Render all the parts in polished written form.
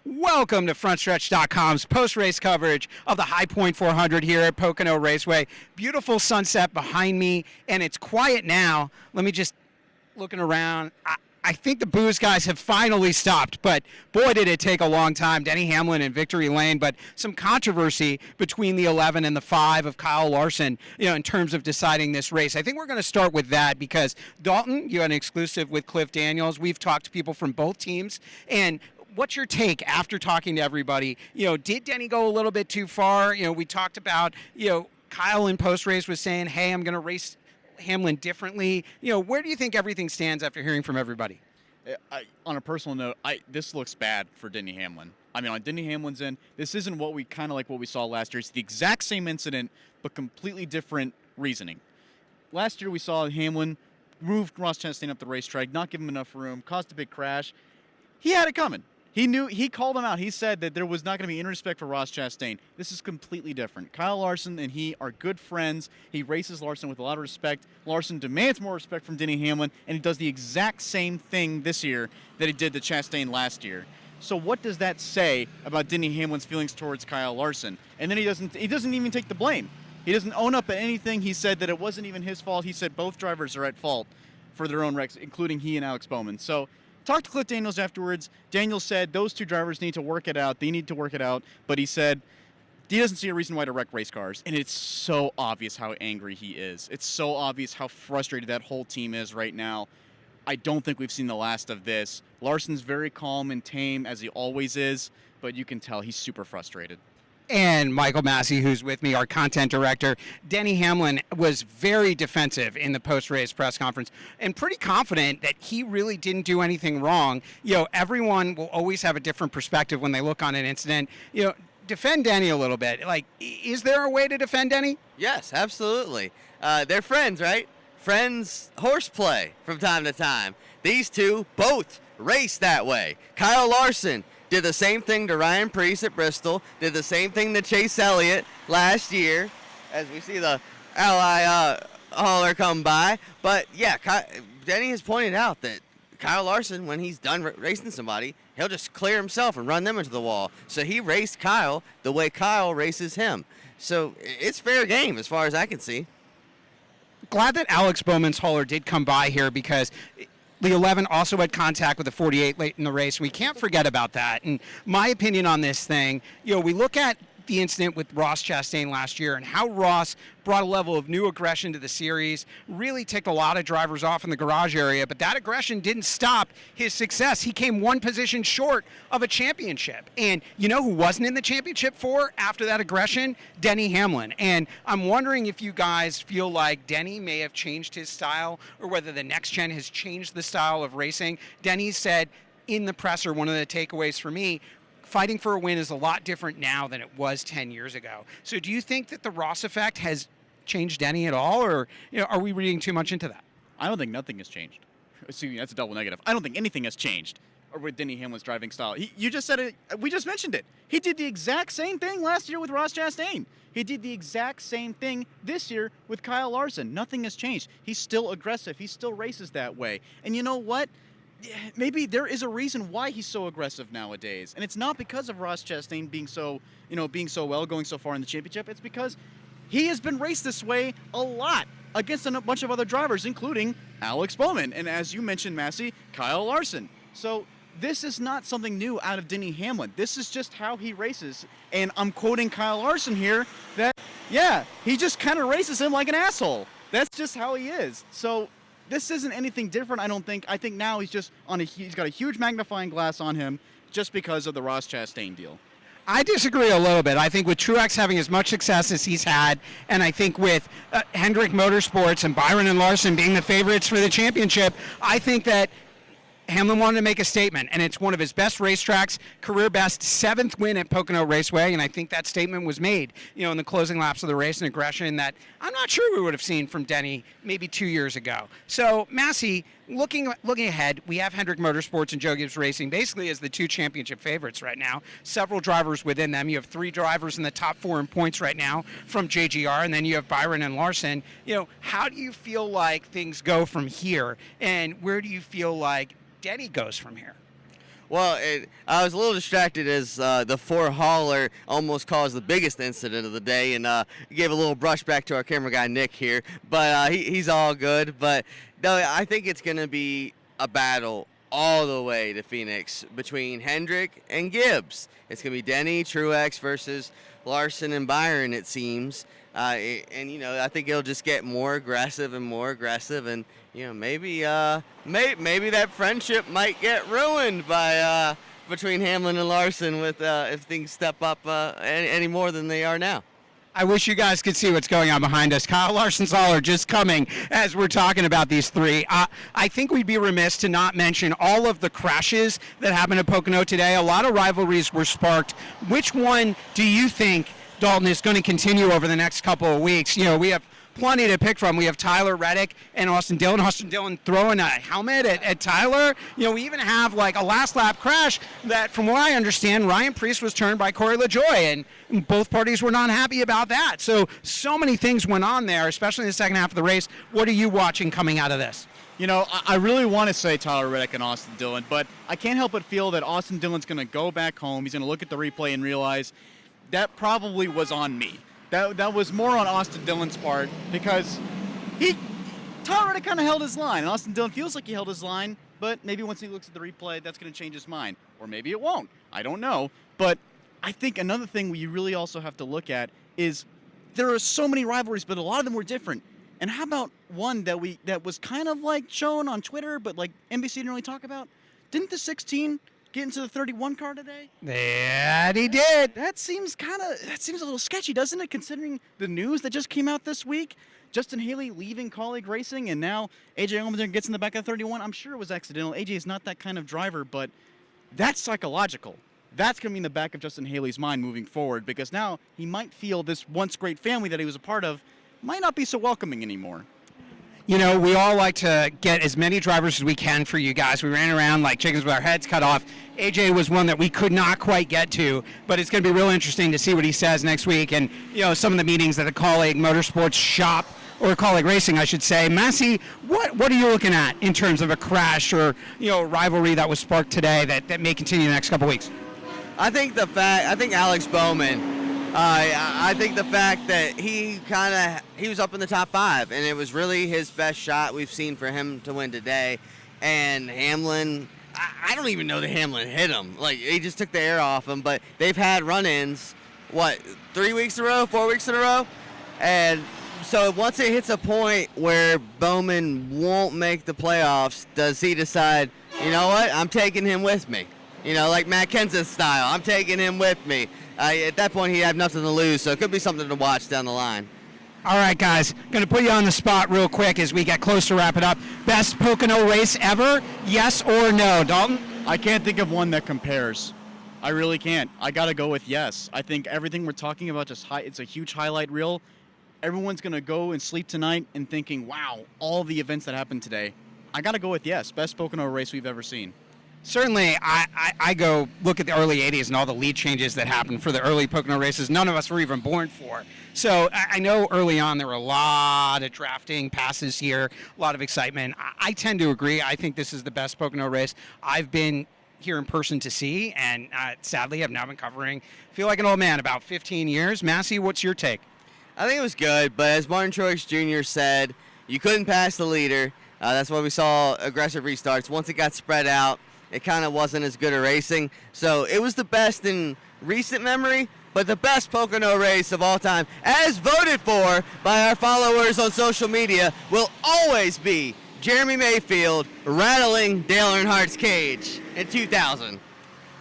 Welcome to Frontstretch.com's post-race coverage of the High Point 400 here at Pocono Raceway. Beautiful sunset behind me, and it's quiet now. Let me just looking around. I think the booze guys have finally stopped, but boy, did it take a long time. Denny Hamlin in victory lane, but some controversy between the 11 and the 5 of Kyle Larson, in terms of deciding this race. I think we're going to start with that because, Dalton, you had an exclusive with Cliff Daniels. We've talked to people from both teams, and what's your take after talking to everybody? Did Denny go a little bit too far? We talked about, Kyle in post-race was saying, hey, I'm going to race Hamlin differently. Where do you think everything stands after hearing from everybody? On a personal note, this looks bad for Denny Hamlin. I mean, on Denny Hamlin's end, this isn't what we saw last year. It's the exact same incident, but completely different reasoning. Last year, we saw Hamlin move Ross Chastain up the racetrack, not give him enough room, caused a big crash. He had it coming. He called him out. He said that there was not going to be any respect for Ross Chastain. This is completely different. Kyle Larson and he are good friends. He races Larson with a lot of respect. Larson demands more respect from Denny Hamlin, and he does the exact same thing this year that he did to Chastain last year. So what does that say about Denny Hamlin's feelings towards Kyle Larson? And then he doesn't even take the blame. He doesn't own up to anything. He said that it wasn't even his fault. He said both drivers are at fault for their own wrecks, including he and Alex Bowman. So talked to Cliff Daniels afterwards. Daniels said those two drivers need to work it out. They need to work it out. But he said he doesn't see a reason why to wreck race cars. And it's so obvious how angry he is. It's so obvious how frustrated that whole team is right now. I don't think we've seen the last of this. Larson's very calm and tame, as he always is. But you can tell he's super frustrated. And Michael Massie, who's with me, our content director. Denny Hamlin was very defensive in the post-race press conference and pretty confident that he really didn't do anything wrong. Everyone will always have a different perspective when they look on an incident. Defend Denny a little bit. Is there a way to defend Denny? Yes, absolutely. They're friends, right? Friends horseplay from time to time. These two both race that way. Kyle Larson did the same thing to Ryan Preece at Bristol, did the same thing to Chase Elliott last year, as we see the ally hauler come by. But, yeah, Denny has pointed out that Kyle Larson, when he's done racing somebody, he'll just clear himself and run them into the wall. So he raced Kyle the way Kyle races him. So it's fair game as far as I can see. Glad that Alex Bowman's hauler did come by here because the 11 also had contact with the 48 late in the race. We can't forget about that. And my opinion on this thing, we look at the incident with Ross Chastain last year and how Ross brought a level of new aggression to the series, really ticked a lot of drivers off in the garage area, but that aggression didn't stop his success. He came one position short of a championship. And you know who wasn't in the championship after that aggression? Denny Hamlin. And I'm wondering if you guys feel like Denny may have changed his style or whether the next gen has changed the style of racing. Denny said in the presser, one of the takeaways for me, fighting for a win is a lot different now than it was 10 years ago. So do you think that the Ross effect has changed Denny at all, or are we reading too much into that? I don't think nothing has changed. Excuse me, that's a double negative. I don't think anything has changed with Denny Hamlin's driving style. You just said it. We just mentioned it. He did the exact same thing last year with Ross Chastain. He did the exact same thing this year with Kyle Larson. Nothing has changed. He's still aggressive. He still races that way. And you know what? Maybe there is a reason why he's so aggressive nowadays, and it's not because of Ross Chastain being so well, going so far in the championship. It's because he has been raced this way a lot against a bunch of other drivers, including Alex Bowman, and as you mentioned, Massie, Kyle Larson. So this is not something new out of Denny Hamlin. This is just how he races, and I'm quoting Kyle Larson here that, he just kind of races him like an asshole. That's just how he is. So this isn't anything different, I don't think. I think now he's got a huge magnifying glass on him just because of the Ross Chastain deal. I disagree a little bit. I think with Truex having as much success as he's had, and I think with Hendrick Motorsports and Byron and Larson being the favorites for the championship, I think that Hamlin wanted to make a statement, and it's one of his best racetracks, career best 7th win at Pocono Raceway, and I think that statement was made, in the closing laps of the race, and aggression that I'm not sure we would have seen from Denny maybe 2 years ago. So, Massie, looking ahead, we have Hendrick Motorsports and Joe Gibbs Racing basically as the two championship favorites right now. Several drivers within them. You have 3 drivers in the top 4 in points right now from JGR, and then you have Byron and Larson. How do you feel like things go from here, and where do you feel like Denny goes from here? Well, I was a little distracted as the four hauler almost caused the biggest incident of the day, and gave a little brush back to our camera guy Nick here. But he's all good. But no, I think it's going to be a battle all the way to Phoenix between Hendrick and Gibbs. It's going to be Denny, Truex versus Larson and Byron, it seems. And, you know, I think it'll just get more aggressive and more aggressive. And, you know, maybe that friendship might get ruined by between Hamlin and Larson with if things step up any more than they are now. I wish you guys could see what's going on behind us. Kyle Larson's hauler just coming as we're talking about these three. I think we'd be remiss to not mention all of the crashes that happened at Pocono today. A lot of rivalries were sparked. Which one do you think, Dalton, is going to continue over the next couple of weeks? You know, we have plenty to pick from. We have Tyler Reddick and Austin Dillon. Austin Dillon throwing a helmet at Tyler. You know, we even have like a last lap crash that, from what I understand, Ryan Preece was turned by Corey LaJoie, and both parties were not happy about that. So many things went on there, especially in the second half of the race. What are you watching coming out of this? You know, I really want to say Tyler Reddick and Austin Dillon, but I can't help but feel that Austin Dillon's going to go back home. He's going to look at the replay and realize that probably was on me. That was more on Austin Dillon's part, because Tyler Reddick kind of held his line, and Austin Dillon feels like he held his line, but maybe once he looks at the replay, that's going to change his mind. Or maybe it won't. I don't know. But I think another thing we really also have to look at is there are so many rivalries, but a lot of them were different. And how about one that was kind of like shown on Twitter, but like NBC didn't really talk about? Didn't the 16 get into the 31 car today? That he did. That seems a little sketchy, doesn't it, considering the news that just came out this week? Justin Haley leaving Colleague Racing, and now AJ Allmendinger gets in the back of 31. I'm sure it was accidental. AJ is not that kind of driver, but that's psychological. That's going to be in the back of Justin Haley's mind moving forward, because now he might feel this once great family that he was a part of might not be so welcoming anymore. You know, we all like to get as many drivers as we can for you guys. We ran around like chickens with our heads cut off. AJ was one that we could not quite get to, but it's going to be real interesting to see what he says next week. And, you know, some of the meetings at the Colleague Motorsports shop, or Colleague Racing, I should say. Massie, what are you looking at in terms of a crash or, you know, rivalry that was sparked today that may continue the next couple weeks? I think Alex Bowman. I think the fact that he was up in the top 5, and it was really his best shot we've seen for him to win today. And Hamlin, I don't even know that Hamlin hit him. Like, he just took the air off him. But they've had run-ins, 3 weeks in a row, 4 weeks in a row? And so once it hits a point where Bowman won't make the playoffs, does he decide, you know what, I'm taking him with me? You know, like Matt Kenseth style, I'm taking him with me. At that point, he'd have nothing to lose, so it could be something to watch down the line. All right, guys, going to put you on the spot real quick as we get close to wrap it up. Best Pocono race ever, yes or no? Dalton? I can't think of one that compares. I really can't. I got to go with yes. I think everything we're talking about, it's a huge highlight reel. Everyone's going to go and sleep tonight and thinking, wow, all the events that happened today. I got to go with yes. Best Pocono race we've ever seen. Certainly, I go look at the early 80s and all the lead changes that happened for the early Pocono races none of us were even born for. So I know early on there were a lot of drafting passes here, a lot of excitement. I tend to agree. I think this is the best Pocono race I've been here in person to see, and sadly I've now been covering, feel like an old man, about 15 years. Massie, what's your take? I think it was good, but as Martin Truex Jr. said, you couldn't pass the leader. That's why we saw aggressive restarts. Once it got spread out, it kind of wasn't as good a racing. So it was the best in recent memory, but the best Pocono race of all time, as voted for by our followers on social media, will always be Jeremy Mayfield rattling Dale Earnhardt's cage in 2000.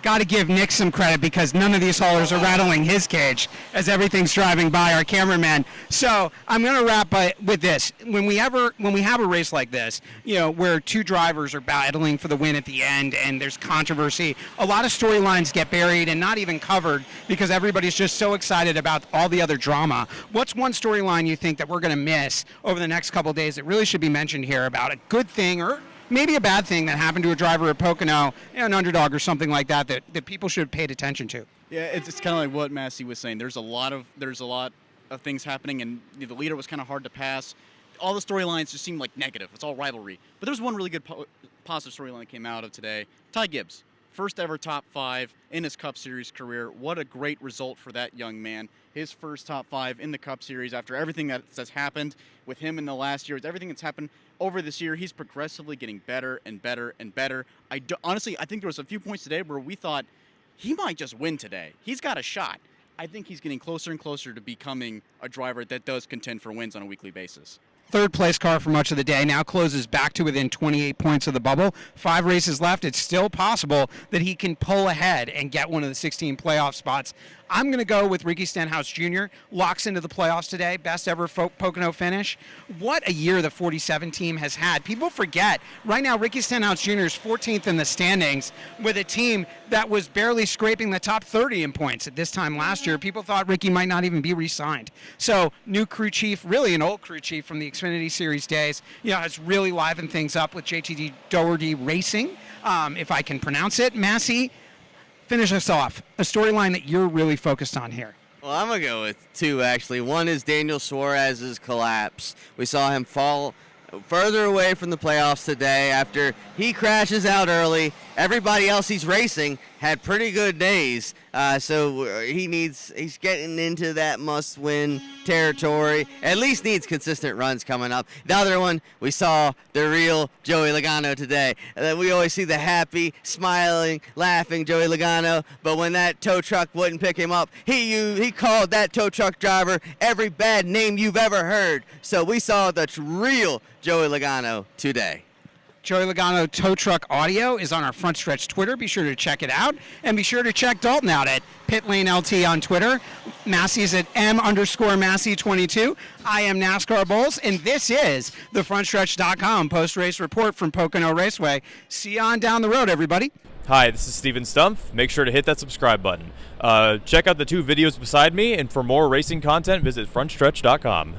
Got to give Nick some credit because none of these haulers are rattling his cage as everything's driving by our cameraman. So I'm going to wrap with this. When we have a race like this, you know, where two drivers are battling for the win at the end and there's controversy, a lot of storylines get buried and not even covered because everybody's just so excited about all the other drama. What's one storyline you think that we're going to miss over the next couple of days that really should be mentioned here about a good thing or maybe a bad thing that happened to a driver at Pocono, an underdog or something like that people should have paid attention to? Yeah, it's kind of like what Massie was saying. There's a lot of things happening, and the leader was kind of hard to pass. All the storylines just seem like negative. It's all rivalry. But there's one really good positive storyline that came out of today. Ty Gibbs. First ever top 5 in his Cup Series career. What a great result for that young man. His first top 5 in the Cup Series after everything that's happened with him in the last year, with everything that's happened over this year. He's progressively getting better and better and better. Honestly, I think there was a few points today where we thought he might just win today. He's got a shot. I think he's getting closer and closer to becoming a driver that does contend for wins on a weekly basis. Third place car for much of the day, now closes back to within 28 points of the bubble. 5 races left. It's still possible that he can pull ahead and get one of the 16 playoff spots. I'm going to go with Ricky Stenhouse Jr. Locks into the playoffs today. Best ever Pocono finish. What a year the 47 team has had. People forget. Right now, Ricky Stenhouse Jr. is 14th in the standings with a team that was barely scraping the top 30 in points at this time last year. People thought Ricky might not even be re-signed. So, new crew chief, really an old crew chief from the Xfinity Series days, has really livened things up with JTG Doherty Racing, if I can pronounce it. Massie, finish us off. A storyline that you're really focused on here. Well, I'm going to go with 2, actually. One is Daniel Suarez's collapse. We saw him fall further away from the playoffs today after he crashes out early. Everybody else he's racing had pretty good days, so he's getting into that must-win territory. At least needs consistent runs coming up. The other one, we saw the real Joey Logano today. We always see the happy, smiling, laughing Joey Logano, but when that tow truck wouldn't pick him up, he called that tow truck driver every bad name you've ever heard. So we saw the real Joey Logano today. Joey Logano Tow Truck Audio is on our Frontstretch Twitter. Be sure to check it out. And be sure to check Dalton out at PitLaneLT on Twitter. Massey's at M_Massey22. I am NASCAR Bulls, and this is the Frontstretch.com post-race report from Pocono Raceway. See you on down the road, everybody. Hi, this is Steven Stumpf. Make sure to hit that subscribe button. Check out the 2 videos beside me, and for more racing content, visit Frontstretch.com.